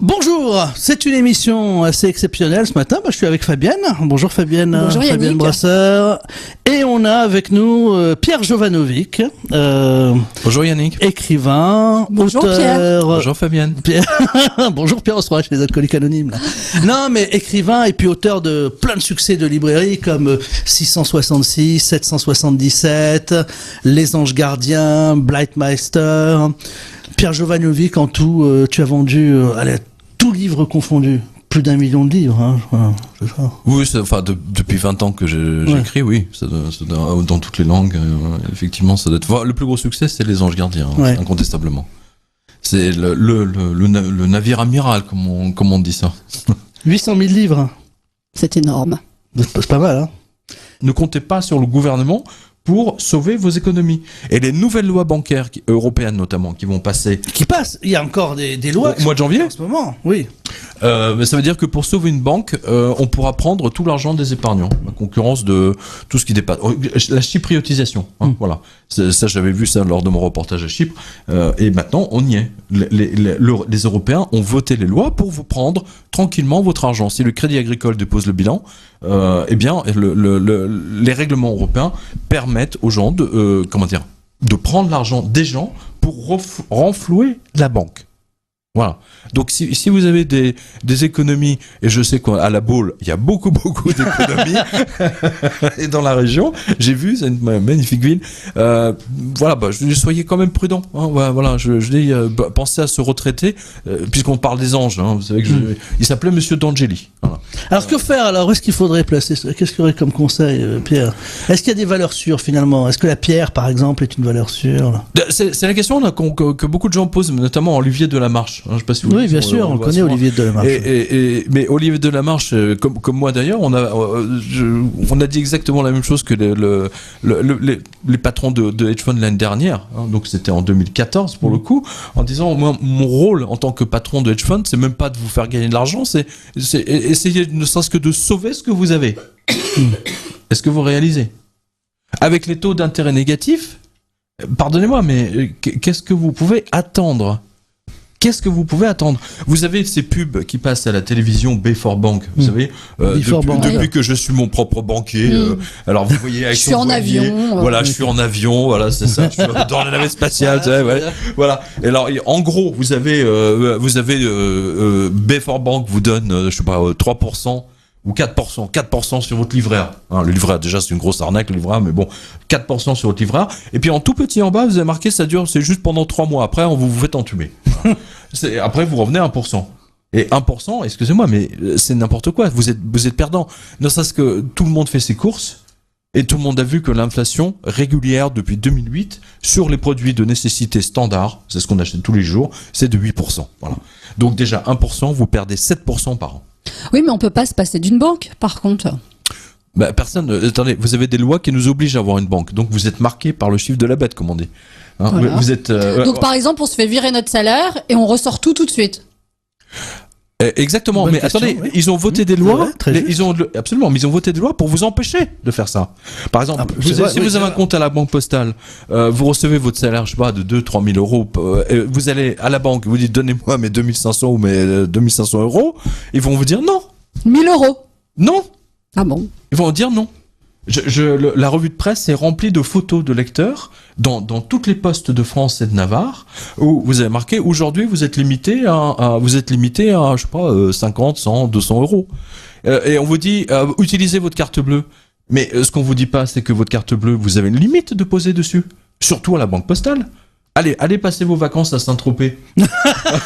Bonjour, c'est une émission assez exceptionnelle ce matin. Je suis avec Fabienne. Bonjour Fabienne. Bonjour Fabienne Yannick. Brasseur. Et on a avec nous Pierre Jovanovic. Bonjour Yannick. Écrivain, Bonjour auteur. Pierre. Bonjour Fabienne. Bonjour Pierre, on se croirait chez les alcooliques anonymes là. Non mais écrivain et puis auteur de plein de succès de librairie comme 666, 777, Les Anges Gardiens, Blightmeister. Pierre Jovanovic, en tout, tu as vendu, tout livre confondu, plus d'1 million de livres. Hein, c'est ça. Oui, depuis 20 ans que j'écris, oui, dans toutes les langues, effectivement, ça doit être... Le plus gros succès, c'est Les Anges Gardiens, Ouais. incontestablement. C'est le navire amiral, comme on dit ça. 800 000 livres, C'est énorme. c'est pas mal. Hein. Ne comptez pas sur le gouvernement pour sauver vos économies. Et les nouvelles lois bancaires, européennes notamment, qui vont passer... Qui passe, il y a encore des lois Au mois de janvier en ce moment, oui. Mais ça veut dire que pour sauver une banque, on pourra prendre tout l'argent des épargnants, la concurrence de tout ce qui dépasse. La chypriotisation, voilà. Ça, j'avais vu ça lors de mon reportage à Chypre. Et maintenant, on y est. Les Européens ont voté les lois pour vous prendre tranquillement votre argent. Si le Crédit Agricole dépose le bilan, eh bien, les règlements européens permettent aux gens de prendre l'argent des gens pour renflouer la banque. Voilà. Donc si vous avez des économies, et je sais qu'à la Baule, il y a beaucoup d'économies, et dans la région, j'ai vu, c'est une magnifique ville, je dis, soyez quand même prudents, hein, voilà, je dis, pensez à se retraiter, puisqu'on parle des anges, hein, vous savez que il s'appelait Monsieur D'Angeli. Voilà. Alors que faire alors? Où est-ce qu'il faudrait placer ça? Qu'est-ce qu'il y aurait comme conseil, Pierre? Est-ce qu'il y a des valeurs sûres finalement? Est-ce que la pierre, par exemple, est une valeur sûre là? C'est la question là, que beaucoup de gens posent, notamment Olivier Delamarche. Hein, je sais pas si vous Oui, bien sûr, on connaît Olivier Delamarche. Mais Olivier Delamarche, comme moi d'ailleurs, on a dit exactement la même chose que les patrons de hedge fund l'année dernière. Hein, donc c'était en 2014 pour le coup, en disant moi, mon rôle en tant que patron de hedge fund, c'est même pas de vous faire gagner de l'argent, c'est essayer ne serait-ce que de sauver ce que vous avez. Est-ce que vous réalisez? Avec les taux d'intérêt négatifs, pardonnez-moi, mais qu'est-ce que vous pouvez attendre? Qu'est-ce que vous pouvez attendre? Vous avez ces pubs qui passent à la télévision Before Bank, vous savez, depuis que je suis mon propre banquier. Alors vous voyez, avec je suis en avion. Voilà, je suis en avion. Voilà, c'est ça. Je suis dans la navette spatiale. Voilà. Et alors, en gros, vous avez Before Bank vous donne, 3%. Ou 4% sur votre livret A. Hein, le livret A, déjà, c'est une grosse arnaque, le livret A, mais bon, 4% sur votre livret A. Et puis, en tout petit en bas, vous avez marqué, c'est juste pendant 3 mois. Après, on vous fait entuber. Voilà. Après, vous revenez à 1%. Et 1%, excusez-moi, mais c'est n'importe quoi. Vous êtes perdant. Ne serait-ce que tout le monde fait ses courses. Et tout le monde a vu que l'inflation régulière depuis 2008 sur les produits de nécessité standard, c'est ce qu'on achète tous les jours, c'est de 8%. Voilà. Donc, déjà, 1%, vous perdez 7% par an. Oui, mais on peut pas se passer d'une banque, par contre. Personne. Attendez, vous avez des lois qui nous obligent à avoir une banque, donc vous êtes marqué par le chiffre de la bête, comme on dit. Hein, voilà. Vous êtes. Donc, par exemple, on se fait virer notre salaire et on ressort tout de suite. Exactement. Bonne mais question, attendez, oui. ils ont voté des lois. Vrai, Absolument, mais ils ont voté des lois pour vous empêcher de faire ça. Par exemple, si vous avez un compte à la banque postale, vous recevez votre salaire, je sais pas, de 2-3 000 euros. Vous allez à la banque, vous dites donnez-moi mes 2500 ou mes 2500 euros. Ils vont vous dire non. 1000 euros. Non. Ah bon? Ils vont dire non. La revue de presse est remplie de photos de lecteurs dans toutes les postes de France et de Navarre où vous avez marqué aujourd'hui vous êtes limité à je sais pas 50, 100, 200 euros et on vous dit utilisez votre carte bleue. Mais ce qu'on vous dit pas, c'est que votre carte bleue, vous avez une limite de poser dessus, surtout à la banque postale. Allez passer vos vacances à Saint-Tropez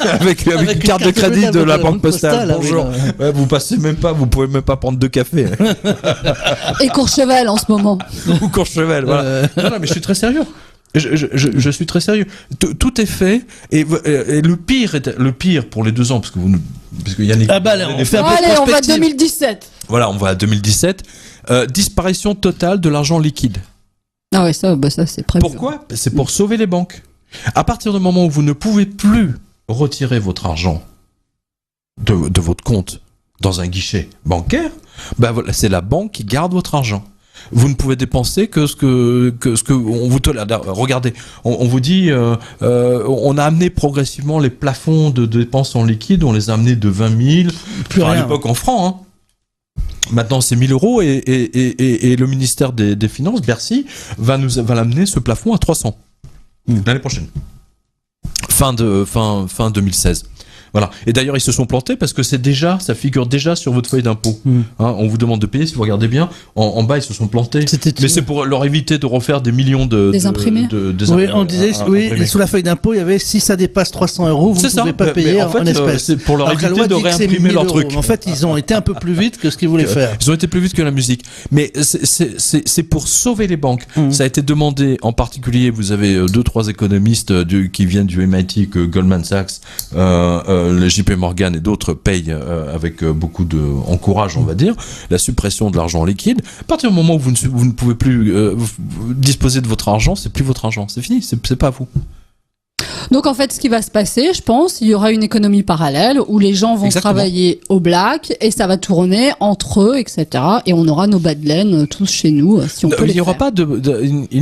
avec une carte de crédit de la banque postale. Bonjour. Ouais, vous pouvez même pas prendre 2 cafés. Et Courchevel en ce moment. Ou Courchevel, voilà. Non, mais je suis très sérieux. Je suis très sérieux. Tout est fait et le pire pour les 2 ans parce que Yannick. On fait un peu de Allez, on va à prospective. 2017. Voilà, on va à 2017. Disparition totale de l'argent liquide. Ah ouais, ça c'est prévu. Pourquoi? C'est pour sauver les banques. À partir du moment où vous ne pouvez plus retirer votre argent de votre compte dans un guichet bancaire, voilà, c'est la banque qui garde votre argent. Vous ne pouvez dépenser que ce que on vous tolère. Regardez, on vous dit, on a amené progressivement les plafonds de dépenses en liquide, on les a amenés de 20 000, Plus à rien. l'époque en francs, hein. Maintenant, c'est 1 000 euros et le ministère des Finances, Bercy, va l'amener ce plafond à 300 l'année prochaine. Fin 2016. Voilà. Et d'ailleurs, ils se sont plantés parce que ça figure déjà sur votre feuille d'impôt. Hein, on vous demande de payer, si vous regardez bien, en bas, ils se sont plantés. Mais c'est pour leur éviter de refaire des millions Des imprimés. Oui, on disait, oui, sous la feuille d'impôt, il y avait si ça dépasse 300 euros, vous ne pouvez pas payer en espèces. C'est pour leur Alors que la éviter loi de dit que c'est réimprimer 1000 leur euros. truc. En fait, ils ont été un peu plus vite que ce qu'ils voulaient faire. Ils ont été plus vite que la musique. Mais c'est pour sauver les banques. Ça a été demandé, en particulier, vous avez 2-3 économistes qui viennent du MIT, que Goldman Sachs, le JP Morgan et d'autres payent avec beaucoup de encourage, on va dire, la suppression de l'argent liquide. À partir du moment où vous ne pouvez plus disposer de votre argent, c'est plus votre argent, c'est fini, c'est pas à vous. Donc en fait, ce qui va se passer, je pense, il y aura une économie parallèle où les gens vont Exactement. travailler au black et ça va tourner entre eux, etc. Et on aura nos bas de laine tous chez nous, si on peut Il les n'y aura faire. pas il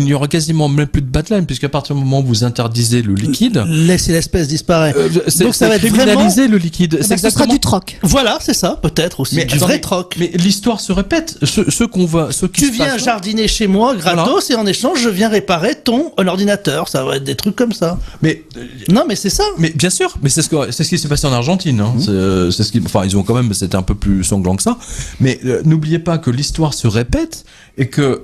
n'y aura quasiment même plus de battleline, puisqu'à partir du moment où vous interdisez le liquide, Laissez l'espèce disparaît. Donc ça va être criminaliser le liquide. Eh C'est ben, ce sera exactement. du troc. Voilà, c'est ça, peut-être aussi. Du vrai troc. Mais l'histoire se répète. Ceux qui Tu se viens passent là- jardiner chez moi gratos et en échange, je viens réparer ton ordinateur. Ça va être des trucs comme ça. Mais Non, mais c'est ça. Mais bien sûr, mais c'est ce qui s'est passé en Argentine. Hein. C'est ce qui, enfin, ils ont quand même, c'était un peu plus sanglant que ça. Mais n'oubliez pas que l'histoire se répète et que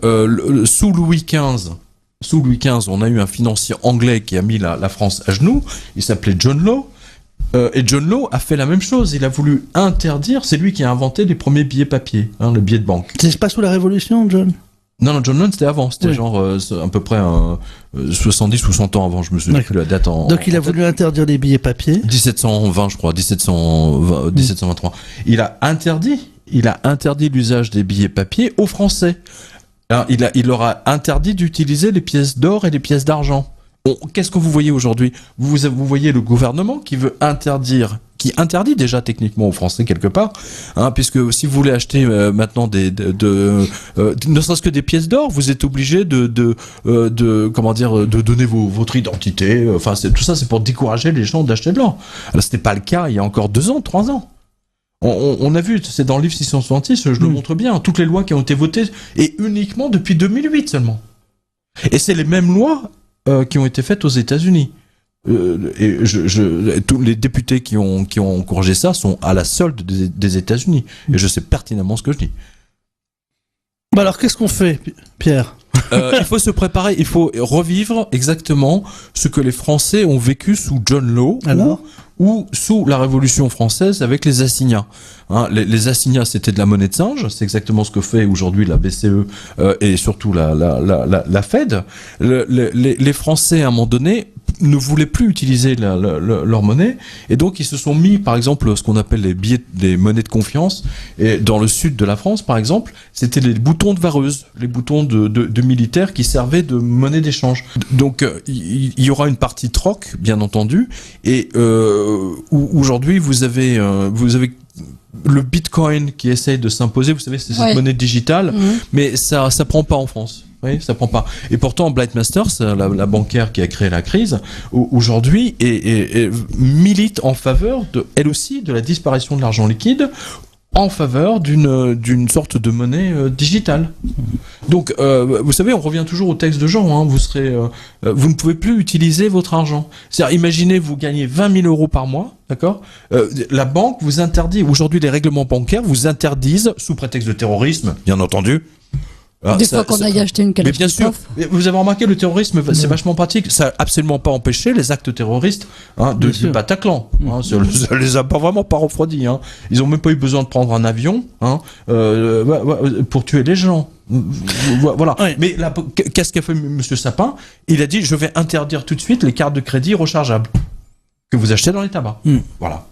sous Louis XV, on a eu un financier anglais qui a mis la France à genoux. Il s'appelait John Law. Et John Law a fait la même chose. Il a voulu interdire. C'est lui qui a inventé les premiers billets papier, hein, le billet de banque. C'est pas sous la Révolution, John. Non, John Law, c'était avant. C'était Oui. genre à peu près 70 ou 100 ans avant. Je me souviens plus la date en. Donc il a en tête. voulu interdire les billets papier. 1720, je crois, 1723. Il a interdit l'usage des billets papier aux Français. Hein, il leur a interdit d'utiliser les pièces d'or et les pièces d'argent. Qu'est-ce que vous voyez aujourd'hui ? Vous voyez le gouvernement qui interdit déjà techniquement aux Français quelque part, hein, puisque si vous voulez acheter maintenant ne serait-ce que des pièces d'or, vous êtes obligé de donner votre identité. Enfin, tout ça, c'est pour décourager les gens d'acheter de l'or. Alors, c'était pas le cas il y a encore 2 ans, 3 ans. On a vu, c'est dans le livre 666, je le montre bien, toutes les lois qui ont été votées, et uniquement depuis 2008 seulement. Et c'est les mêmes lois qui ont été faites aux États-Unis. Et tous les députés qui ont encouragé ça sont à la solde des États-Unis. Et je sais pertinemment ce que je dis. Bah alors qu'est-ce qu'on fait, Pierre ? Il faut se préparer, il faut revivre exactement ce que les Français ont vécu sous John Law ou sous la Révolution française avec les assignats. Hein, les assignats, c'était de la monnaie de singe, c'est exactement ce que fait aujourd'hui la BCE et surtout la Fed. Les Français, à un moment donné, ne voulaient plus utiliser leur monnaie, et donc ils se sont mis, par exemple, ce qu'on appelle les monnaies de confiance. Et dans le sud de la France, par exemple, c'était les boutons de vareuse, les boutons de militaires qui servaient de monnaie d'échange. Donc il y aura une partie troc, bien entendu, et aujourd'hui vous avez le Bitcoin qui essaye de s'imposer. Vous savez, c'est cette monnaie digitale, mais ça prend pas en France. Oui, ça prend pas. Et pourtant, Blight Masters, la bancaire qui a créé la crise, aujourd'hui milite en faveur elle aussi, de la disparition de l'argent liquide, en faveur d'une sorte de monnaie digitale. Donc, vous savez, on revient toujours au texte de Jean. Hein, vous ne pouvez plus utiliser votre argent. C'est-à-dire, imaginez, vous gagnez 20 000 euros par mois, d'accord ? La banque vous interdit, aujourd'hui, les règlements bancaires vous interdisent, sous prétexte de terrorisme, bien entendu. Des fois qu'on aille acheter une Mais bien sûr, vous avez remarqué, le terrorisme, c'est vachement pratique. Ça n'a absolument pas empêché les actes terroristes du Bataclan. Hein, ça les a vraiment pas refroidis. Hein. Ils ont même pas eu besoin de prendre un avion pour tuer les gens. Voilà. Oui. Mais là, qu'est-ce qu'a fait Monsieur Sapin ? Il a dit, je vais interdire tout de suite les cartes de crédit rechargeables que vous achetez dans les tabacs. Voilà.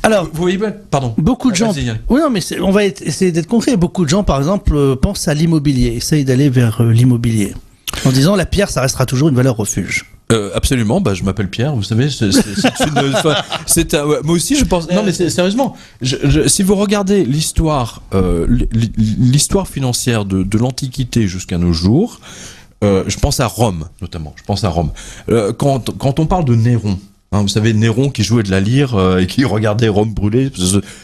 Alors, vous voyez bien, pardon. Beaucoup de gens. Oui, non, mais on va essayer d'être concret. Beaucoup de gens, par exemple, pensent à l'immobilier, essayent d'aller vers l'immobilier, en disant la pierre, ça restera toujours une valeur refuge. Absolument, je m'appelle Pierre, vous savez, moi aussi je pense, non mais sérieusement, si vous regardez l'histoire financière de l'Antiquité jusqu'à nos jours, je pense à Rome, notamment, quand on parle de Néron, hein, vous savez, Néron qui jouait de la lyre et qui regardait Rome brûler,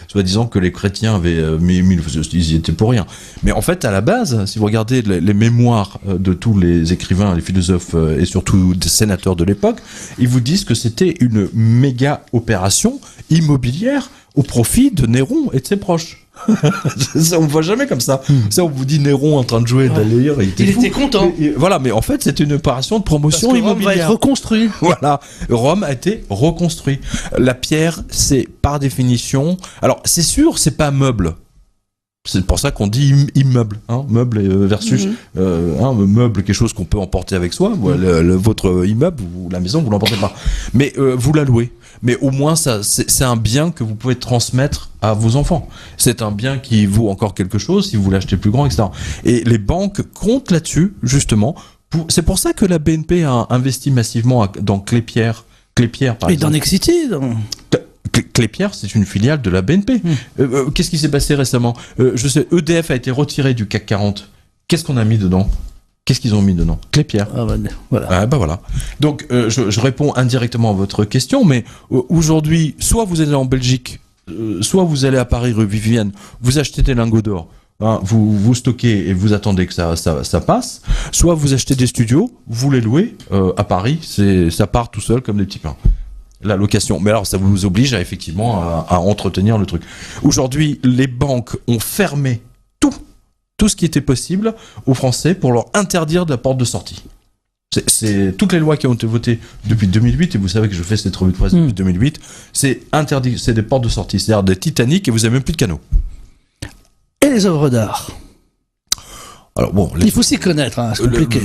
soi-disant que les chrétiens ils y étaient pour rien. Mais en fait, à la base, si vous regardez les mémoires de tous les écrivains, les philosophes et surtout des sénateurs de l'époque, ils vous disent que c'était une méga opération immobilière au profit de Néron et de ses proches. Ça, on ne voit jamais comme ça. Ça, on vous dit Néron en train de jouer de la lyre. Il était content. Voilà, mais en fait, c'est une opération de promotion Parce que Rome immobilière. va être reconstruit. Voilà, Rome a été reconstruit. La pierre, c'est par définition. Alors, c'est sûr, c'est pas meuble. C'est pour ça qu'on dit immeuble, hein, meuble versus meuble, quelque chose qu'on peut emporter avec soi. Votre immeuble ou la maison, vous l'emportez pas, mais vous la louez. Mais au moins, c'est un bien que vous pouvez transmettre à vos enfants. C'est un bien qui vaut encore quelque chose si vous l'achetez plus grand, etc. Et les banques comptent là-dessus, justement. C'est pour ça que la BNP a investi massivement dans Clépierre, par exemple. Et dans Nexity. Clépierre, c'est une filiale de la BNP. Qu'est-ce qui s'est passé récemment ? Je sais, EDF a été retiré du CAC 40. Qu'est-ce qu'on a mis dedans ? Qu'est-ce qu'ils ont mis dedans ? Clépierre. Voilà. Voilà. Donc, je réponds indirectement à votre question, mais aujourd'hui, soit vous allez en Belgique, soit vous allez à Paris, rue Vivienne, vous achetez des lingots d'or, hein, vous stockez et vous attendez que ça passe, soit vous achetez des studios, vous les louez, à Paris, ça part tout seul comme des petits pains. La location. Mais alors, ça vous oblige effectivement à entretenir le truc. Aujourd'hui, les banques ont fermé tout ce qui était possible aux Français pour leur interdire de la porte de sortie. C'est toutes les lois qui ont été votées depuis 2008, et vous savez que je fais cette revue de presse depuis 2008, c'est interdit, c'est des portes de sortie, c'est-à-dire des Titanic, et vous avez même plus de canaux. Et les œuvres d'art. Alors bon, il faut s'y connaître, hein, c'est compliqué.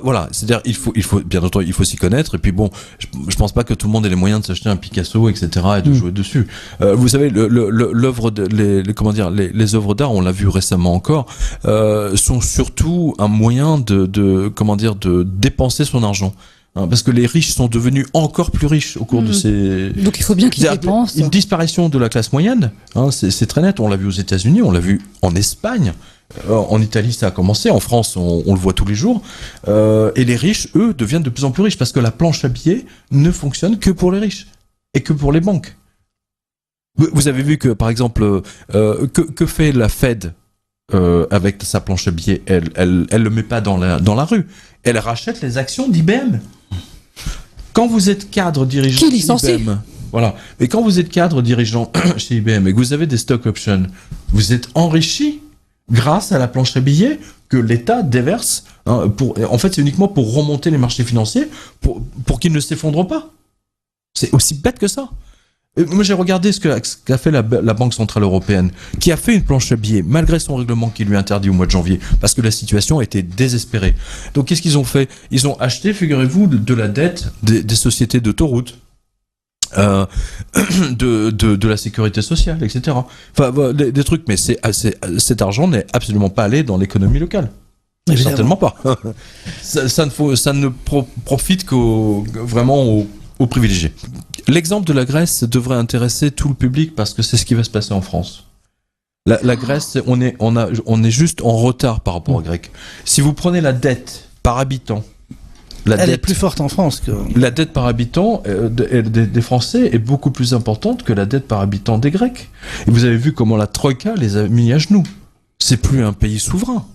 Voilà, c'est-à-dire il faut bien entendu il faut s'y connaître, et puis bon, je pense pas que tout le monde ait les moyens de s'acheter un Picasso, etc. et de jouer dessus. Vous savez, l'œuvre les œuvres d'art, on l'a vu récemment encore, sont surtout un moyen de dépenser son argent. Parce que les riches sont devenus encore plus riches au cours de ces... Donc il faut bien qu'ils dépensent. Une disparition de la classe moyenne, hein, c'est très net. On l'a vu aux États-Unis, on l'a vu en Espagne, en Italie ça a commencé, en France on le voit tous les jours. Et les riches, eux, deviennent de plus en plus riches parce que la planche à billets ne fonctionne que pour les riches et que pour les banques. Vous avez vu que, par exemple, que fait la Fed avec sa planche à billets? Elle le met pas dans la rue. Elle rachète les actions d'IBM. Quand vous êtes cadre dirigeant chez IBM, voilà. Mais quand vous êtes cadre dirigeant chez IBM et que vous avez des stock options, vous êtes enrichi grâce à la planche à billets que l'État déverse. Hein, en fait, c'est uniquement pour remonter les marchés financiers, pour qu'ils ne s'effondrent pas. C'est aussi bête que ça. Moi, j'ai regardé ce qu'a fait la Banque Centrale Européenne, qui a fait une planche à billets, malgré son règlement qui lui interdit au mois de janvier, parce que la situation était désespérée. Donc, qu'est-ce qu'ils ont fait ? Ils ont acheté, figurez-vous, de la dette des sociétés d'autoroutes, de la sécurité sociale, etc. Enfin, des trucs, mais cet argent n'est absolument pas allé dans l'économie locale. Évidemment. Certainement pas. ça ne profite vraiment aux privilégiés. L'exemple de la Grèce devrait intéresser tout le public parce que c'est ce qui va se passer en France. La Grèce, on est juste en retard par rapport aux Grecs. Si vous prenez la dette par habitant, elle est plus forte en France que... La dette par habitant des Français est beaucoup plus importante que la dette par habitant des Grecs. Et vous avez vu comment la Troïka les a mis à genoux. C'est plus un pays souverain.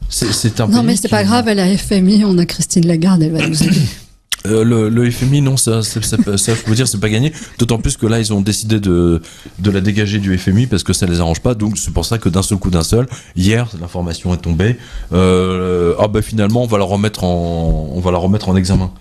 C'est un pays. Non, mais c'est pas grave, elle a FMI, on a Christine Lagarde, elle va nous aider. Le FMI, non, ça, je peux vous dire, c'est pas gagné. D'autant plus que là, ils ont décidé de la dégager du FMI parce que ça les arrange pas. Donc, c'est pour ça que d'un seul, hier, l'information est tombée. Finalement, on va la remettre en examen.